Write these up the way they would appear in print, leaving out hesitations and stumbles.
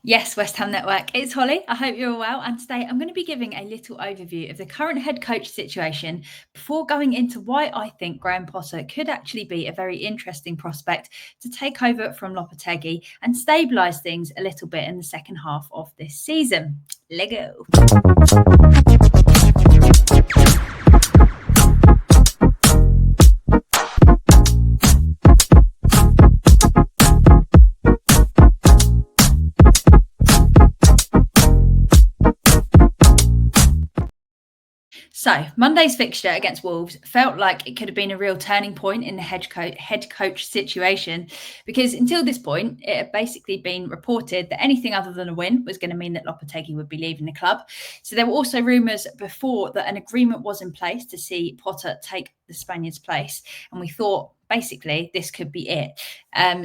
Yes, West Ham Network. It's Holly. I hope you're all well. And today I'm going to be giving a little overview of the current head coach situation before going into why I think Graham Potter could actually be a very interesting prospect to take over from Lopetegui and stabilise things a little bit in the second half of this season. Lego. So Monday's fixture against Wolves felt like it could have been a real turning point in the head coach situation, because until this point it had basically been reported that anything other than a win was going to mean that Lopetegui would be leaving the club. So there were also rumours before that an agreement was in place to see Potter take the Spaniard's place, and we thought basically this could be it.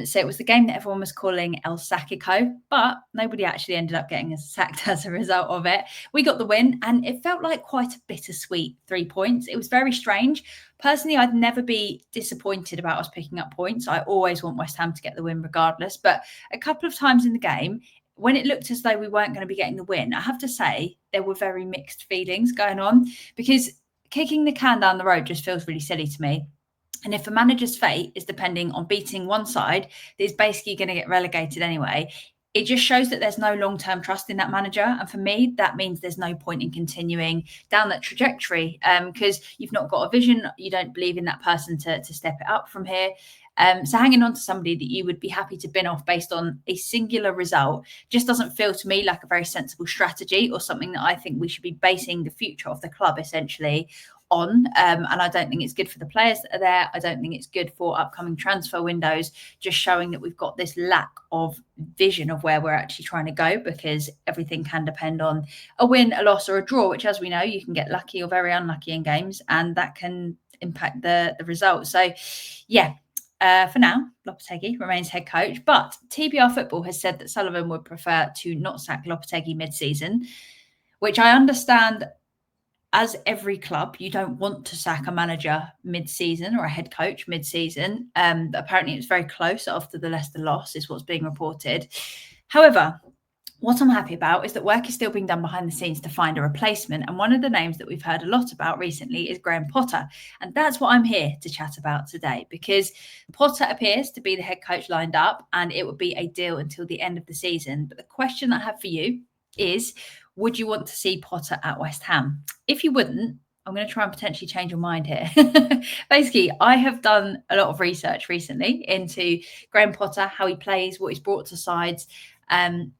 So it was the game that everyone was calling El Sacico, but nobody actually ended up getting sacked as a result of it. We got the win, and it felt like quite a bittersweet 3 points. It was very strange. Personally, I'd never be disappointed about us picking up points. I always want West Ham to get the win regardless. But a couple of times in the game, when it looked as though we weren't going to be getting the win, I have to say there were very mixed feelings going on, because kicking the can down the road just feels really silly to me. And if a manager's fate is depending on beating one side that is basically going to get relegated anyway, it just shows that there's no long-term trust in that manager. And for me, that means there's no point in continuing down that trajectory, because you've not got a vision. You don't believe in that person to step it up from here. So hanging on to somebody that you would be happy to bin off based on a singular result just doesn't feel to me like a very sensible strategy, or something that I think we should be basing the future of the club essentially on. And I don't think it's good for the players that are there. I don't think it's good for upcoming transfer windows, just showing that we've got this lack of vision of where we're actually trying to go, because everything can depend on a win, a loss, or a draw, which, as we know, you can get lucky or very unlucky in games, and that can impact the result. So yeah, for now, Lopetegui remains head coach, but TBR Football has said that Sullivan would prefer to not sack Lopetegui mid-season, which I understand. As every club, you don't want to sack a manager mid-season or a head coach mid-season. But apparently it's very close after the Leicester loss, is what's being reported. However, what I'm happy about is that work is still being done behind the scenes to find a replacement. And one of the names that we've heard a lot about recently is Graham Potter. And that's what I'm here to chat about today, because Potter appears to be the head coach lined up, and it would be a deal until the end of the season. But the question I have for you is, would you want to see Potter at West Ham? If you wouldn't, I'm going to try and potentially change your mind here. Basically, I have done a lot of research recently into Graham Potter, how he plays, what he's brought to sides. And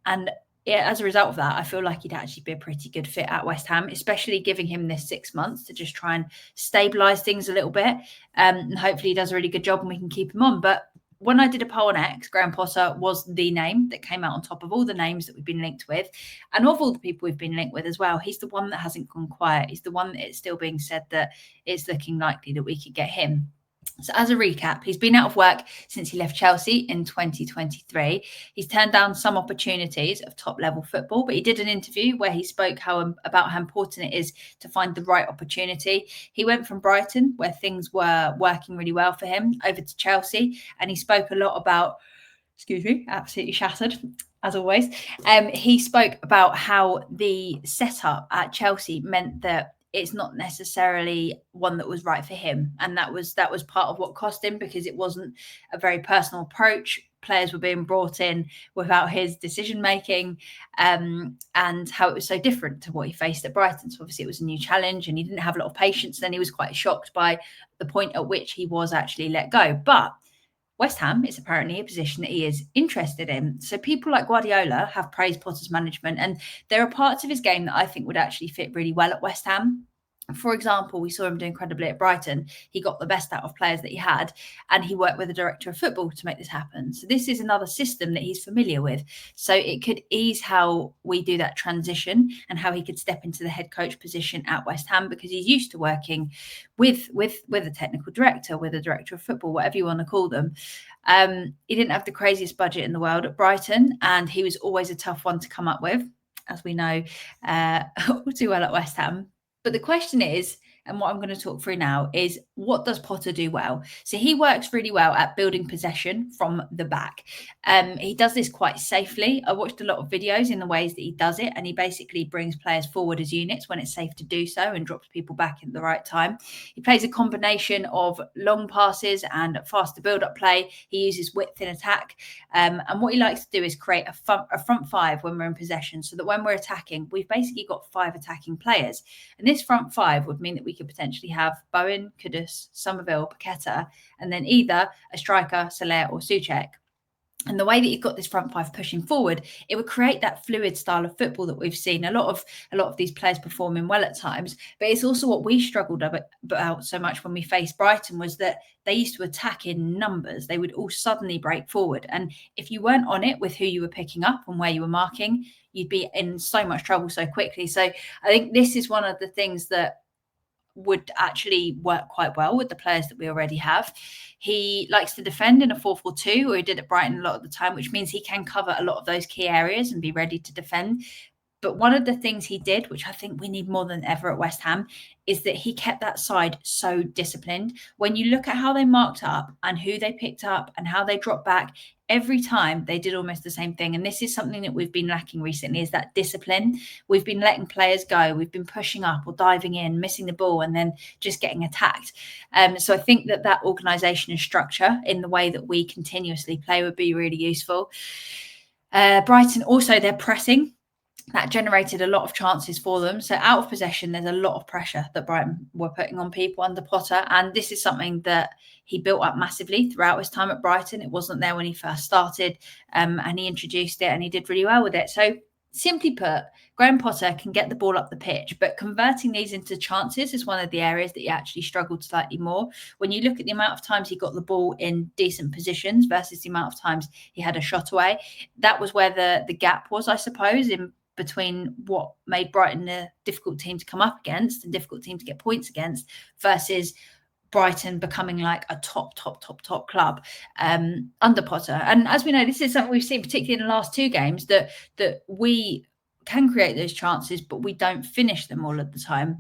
yeah, as a result of that, I feel like he'd actually be a pretty good fit at West Ham, especially giving him this 6 months to just try and stabilise things a little bit. And hopefully he does a really good job and we can keep him on. But when I did a poll on X, Graham Potter was the name that came out on top of all the names that we've been linked with. And of all the people we've been linked with as well, he's the one that hasn't gone quiet. He's the one that it's still being said that it's looking likely that we could get him. So as a recap, he's been out of work since he left Chelsea in 2023. He's turned down some opportunities of top-level football, but he did an interview where he spoke about how important it is to find the right opportunity. He went from Brighton, where things were working really well for him, over to Chelsea, and he spoke a lot about, absolutely shattered, as always. He spoke about how the setup at Chelsea meant that it's not necessarily one that was right for him, and that was part of what cost him, because it wasn't a very personal approach. Players were being brought in without his decision making, and how it was so different to what he faced at Brighton. So obviously it was a new challenge, and he didn't have a lot of patience. Then he was quite shocked by the point at which he was actually let go. But West Ham is apparently a position that he is interested in. So people like Guardiola have praised Potter's management, and there are parts of his game that I think would actually fit really well at West Ham. For example, we saw him do incredibly at Brighton. He got the best out of players that he had, and he worked with the director of football to make this happen. So this is another system that he's familiar with. So it could ease how we do that transition, and how he could step into the head coach position at West Ham, because he's used to working with a technical director, with a director of football, whatever you want to call them. He didn't have the craziest budget in the world at Brighton, and he was always a tough one to come up with, as we know all too well at West Ham. But the question is, and what I'm going to talk through now is what does Potter do well. So he works really well at building possession from the back. He does this quite safely. I watched a lot of videos in the ways that he does it, and he basically brings players forward as units when it's safe to do so and drops people back at the right time. He plays a combination of long passes and faster build-up play. He uses width in attack, and what he likes to do is create a front five when we're in possession, so that when we're attacking, we've basically got 5 attacking players. And this front five would mean that we could potentially have Bowen, Kudus, Somerville, Paqueta, and then either a striker, Soler, or Souček. And the way that you've got this front five pushing forward, it would create that fluid style of football that we've seen a lot of these players performing well at times. But it's also what we struggled about so much when we faced Brighton, was that they used to attack in numbers. They would all suddenly break forward, and if you weren't on it with who you were picking up and where you were marking, you'd be in so much trouble so quickly. So I think this is one of the things that would actually work quite well with the players that we already have. He likes to defend in a 4-4-2, or he did at Brighton a lot of the time, which means he can cover a lot of those key areas and be ready to defend. But one of the things he did, which I think we need more than ever at West Ham, is that he kept that side so disciplined. When you look at how they marked up and who they picked up and how they dropped back, every time they did almost the same thing. And this is something that we've been lacking recently, is that discipline. We've been letting players go. We've been pushing up or diving in, missing the ball, and then just getting attacked. So I think that organisation and structure in the way that we continuously play would be really useful. Brighton also, their pressing, that generated a lot of chances for them. So out of possession, there's a lot of pressure that Brighton were putting on people under Potter. And this is something that he built up massively throughout his time at Brighton. It wasn't there when he first started, and he introduced it and he did really well with it. So simply put, Graham Potter can get the ball up the pitch, but converting these into chances is one of the areas that he actually struggled slightly more. When you look at the amount of times he got the ball in decent positions versus the amount of times he had a shot away, that was where the gap was, I suppose, in between what made Brighton a difficult team to come up against and difficult team to get points against, versus Brighton becoming like a top club under Potter. And as we know, this is something we've seen, particularly in the last 2 games, that we can create those chances, but we don't finish them all at the time.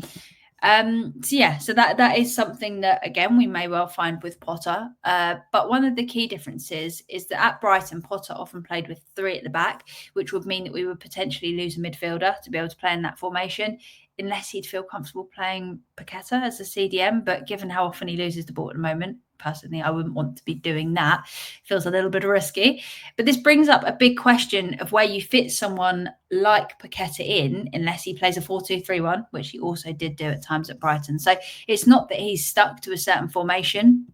So that is something that, again, we may well find with Potter. But one of the key differences is that at Brighton, Potter often played with 3 at the back, which would mean that we would potentially lose a midfielder to be able to play in that formation, unless he'd feel comfortable playing Paqueta as a CDM. But given how often he loses the ball at the moment, personally, I wouldn't want to be doing that. Feels a little bit risky. But this brings up a big question of where you fit someone like Paqueta in, unless he plays a 4-2-3-1, which he also did do at times at Brighton. So it's not that he's stuck to a certain formation.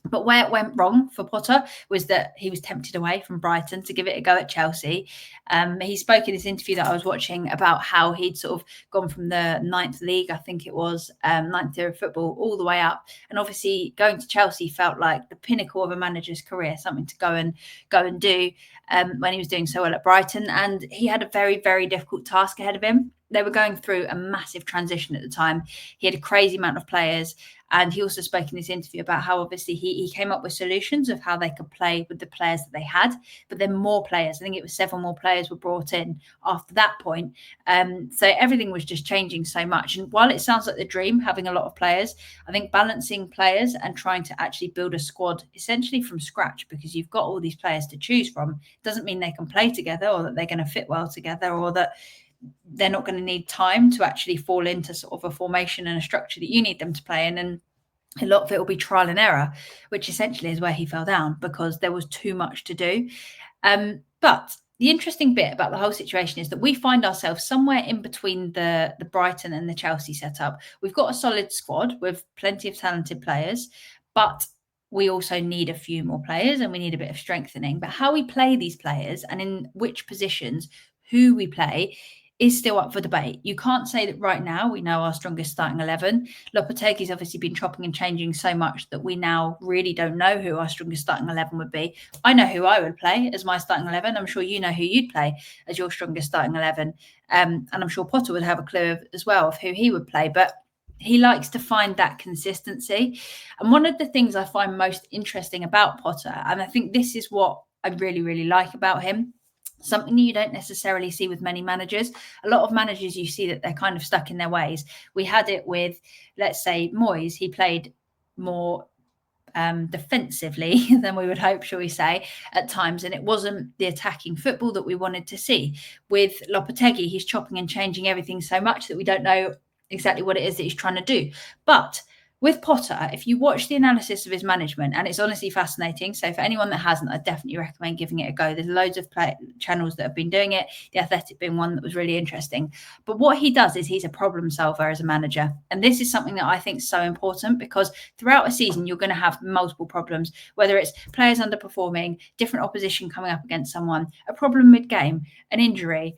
But where it went wrong for Potter was that he was tempted away from Brighton to give it a go at Chelsea. He spoke in this interview that I was watching about how he'd sort of gone from the 9th league, I think it was, 9th tier of football, all the way up. And obviously going to Chelsea felt like the pinnacle of a manager's career, something to go and do when he was doing so well at Brighton. And he had a very, very difficult task ahead of him. They were going through a massive transition at the time. He had a crazy amount of players. And he also spoke in this interview about how obviously he came up with solutions of how they could play with the players that they had. But then more players, I think it was 7 more players were brought in after that point. So everything was just changing so much. And while it sounds like the dream, having a lot of players, I think balancing players and trying to actually build a squad essentially from scratch, because you've got all these players to choose from, doesn't mean they can play together or that they're going to fit well together, or that they're not going to need time to actually fall into sort of a formation and a structure that you need them to play in. And a lot of it will be trial and error, which essentially is where he fell down, because there was too much to do. But the interesting bit about the whole situation is that we find ourselves somewhere in between the Brighton and the Chelsea setup. We've got a solid squad with plenty of talented players, but we also need a few more players and we need a bit of strengthening. But how we play these players and in which positions, who we play, is still up for debate. You can't say that right now we know our strongest starting 11. Lopetegui's obviously been chopping and changing so much that we now really don't know who our strongest starting 11 would be. I know who I would play as my starting 11. I'm sure you know who you'd play as your strongest starting 11. And I'm sure Potter would have a clue as well of who he would play. But he likes to find that consistency. And one of the things I find most interesting about Potter, and I think this is what I really, really like about him, something that you don't necessarily see with many managers. A lot of managers, you see that they're kind of stuck in their ways. We had it with, let's say, Moyes. He played more defensively than we would hope, shall we say, at times. And it wasn't the attacking football that we wanted to see. With Lopetegui, he's chopping and changing everything so much that we don't know exactly what it is that he's trying to do. But with Potter, if you watch the analysis of his management, and it's honestly fascinating. So for anyone that hasn't, I definitely recommend giving it a go. There's loads of channels that have been doing it, The Athletic being one that was really interesting. But what he does is he's a problem solver as a manager. And this is something that I think is so important, because throughout a season, you're going to have multiple problems, whether it's players underperforming, different opposition coming up against someone, a problem mid-game, an injury,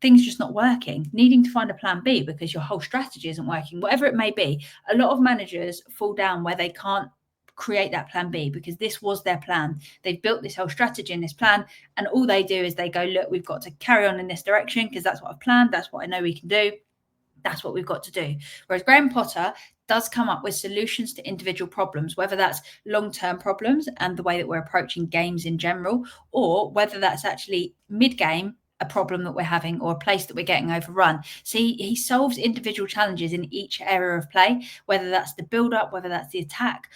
things just not working, needing to find a plan B because your whole strategy isn't working, whatever it may be. A lot of managers fall down where they can't create that plan B because this was their plan. They've built this whole strategy and this plan, and all they do is they go, look, we've got to carry on in this direction because that's what I've planned. That's what I know we can do. That's what we've got to do. Whereas Graham Potter does come up with solutions to individual problems, whether that's long-term problems and the way that we're approaching games in general, or whether that's actually mid-game, a problem that we're having or a place that we're getting overrun. So he solves individual challenges in each area of play, whether that's the build-up, whether that's the attack.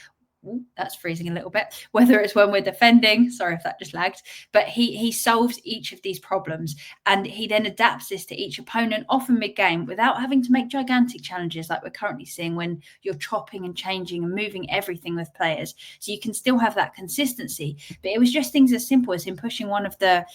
Ooh, that's freezing a little bit. Whether it's when we're defending, sorry if that just lagged, but he solves each of these problems, and he then adapts this to each opponent, often mid-game, without having to make gigantic challenges like we're currently seeing when you're chopping and changing and moving everything with players. So you can still have that consistency. But it was just things as simple as him pushing one of the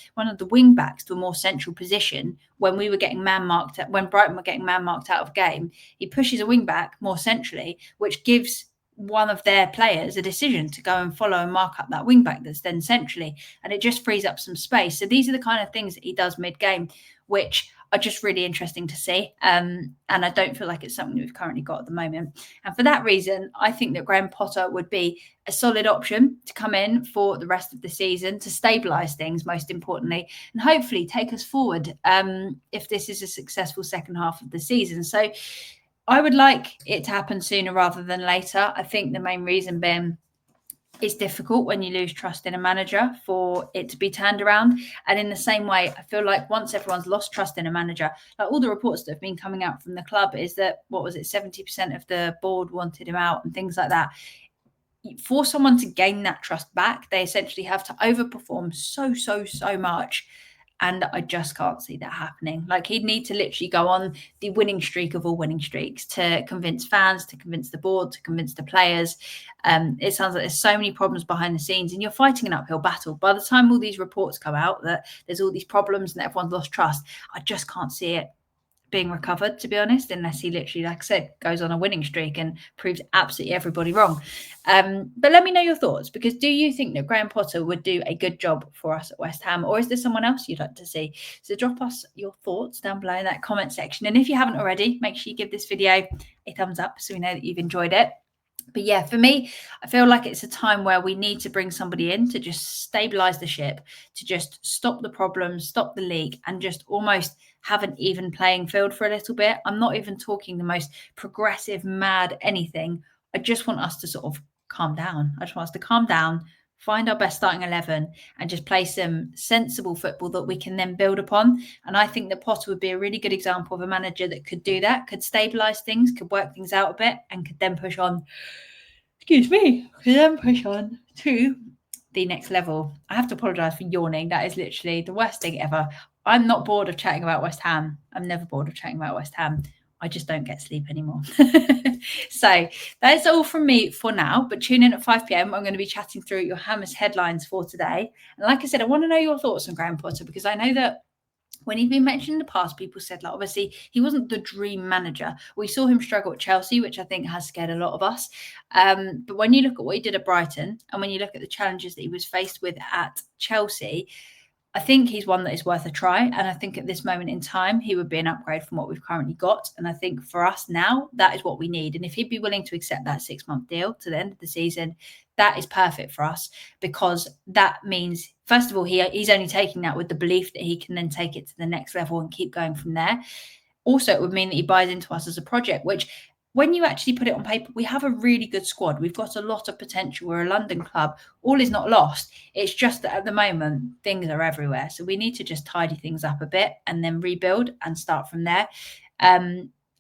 wing backs to a more central position when we were getting man-marked, when Brighton were getting man-marked out of game. He pushes a wing back more centrally, which gives one of their players a decision to go and follow and mark up that wing back that's then centrally, and it just frees up some space. So these are the kind of things that he does mid-game, which are just really interesting to see. And I don't feel like it's something we've currently got at the moment. And for that reason, I think that Graham Potter would be a solid option to come in for the rest of the season to stabilise things, most importantly, and hopefully take us forward if this is a successful second half of the season. So I would like it to happen sooner rather than later. I think the main reason being it's difficult when you lose trust in a manager for it to be turned around. And in the same way, I feel like once everyone's lost trust in a manager, like all the reports that have been coming out from the club is that, 70% of the board wanted him out and things like that. For someone to gain that trust back, they essentially have to overperform so much. And I just can't see that happening. Like, he'd need to literally go on the winning streak of all winning streaks to convince fans, to convince the board, to convince the players. It sounds like there's so many problems behind the scenes and you're fighting an uphill battle. By the time all these reports come out that there's all these problems and everyone's lost trust, I just can't see it being recovered, to be honest, unless he literally, like I said, goes on a winning streak and proves absolutely everybody wrong. But let me know your thoughts, because do you think that Graham Potter would do a good job for us at West Ham, or is there someone else you'd like to see? So drop us your thoughts down below in that comment section. And if you haven't already, make sure you give this video a thumbs up so we know that you've enjoyed it. But yeah, for me, I feel like it's a time where we need to bring somebody in to just stabilise the ship, to just stop the problems, stop the leak, and just almost have an even playing field for a little bit. I'm not even talking the most progressive, mad anything. I just want us to sort of calm down. I just want us to calm down, find our best starting 11, and just play some sensible football that we can then build upon. And I think that Potter would be a really good example of a manager that could do that, could stabilise things, could work things out a bit, and could then push on. Could then push on to the next level. I have to apologise for yawning. That is literally the worst thing ever. I'm not bored of chatting about West Ham. I'm never bored of chatting about West Ham. I just don't get sleep anymore. So that's all from me for now. But tune in at 5 p.m. I'm going to be chatting through your Hammers headlines for today. And like I said, I want to know your thoughts on Graham Potter, because I know that when he'd been mentioned in the past, people said, like, obviously, he wasn't the dream manager. We saw him struggle at Chelsea, which I think has scared a lot of us. But when you look at what he did at Brighton, and when you look at the challenges that he was faced with at Chelsea, I think he's one that is worth a try. And I think at this moment in time, he would be an upgrade from what we've currently got. And I think for us now, that is what we need. And if he'd be willing to accept that 6-month deal to the end of the season, that is perfect for us, because that means, first of all, he's only taking that with the belief that he can then take it to the next level and keep going from there. Also, it would mean that he buys into us as a project, which when you actually put it on paper, we have a really good squad. We've got a lot of potential. We're a London club. All is not lost. It's just that at the moment, things are everywhere. So we need to just tidy things up a bit and then rebuild and start from there.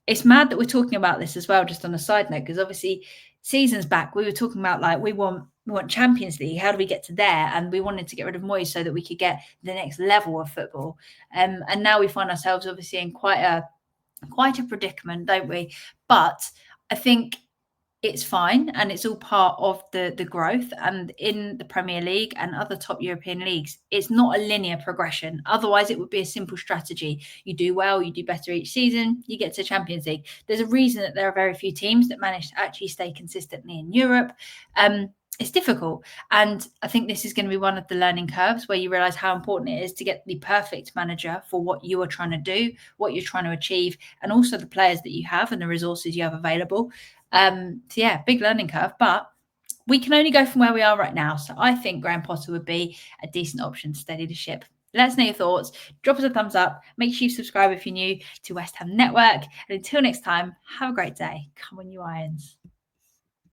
It's mad that we're talking about this as well, just on a side note, because obviously seasons back, we were talking about like we want Champions League. How do we get to there? And we wanted to get rid of Moyes so that we could get the next level of football. And now we find ourselves obviously in quite a predicament, don't we? But I think it's fine, and it's all part of the growth. And in the Premier League and other top European leagues, it's not a linear progression. Otherwise, it would be a simple strategy. You do well, you do better each season, you get to Champions League. There's a reason that there are very few teams that manage to actually stay consistently in Europe. It's difficult. And I think this is going to be one of the learning curves where you realize how important it is to get the perfect manager for what you are trying to do, what you're trying to achieve, and also the players that you have and the resources you have available. So yeah, big learning curve, but we can only go from where we are right now. So I think Graham Potter would be a decent option to steady the ship. Let us know your thoughts. Drop us a thumbs up. Make sure you subscribe if you're new to West Ham Network. And until next time, have a great day. Come on, you Irons.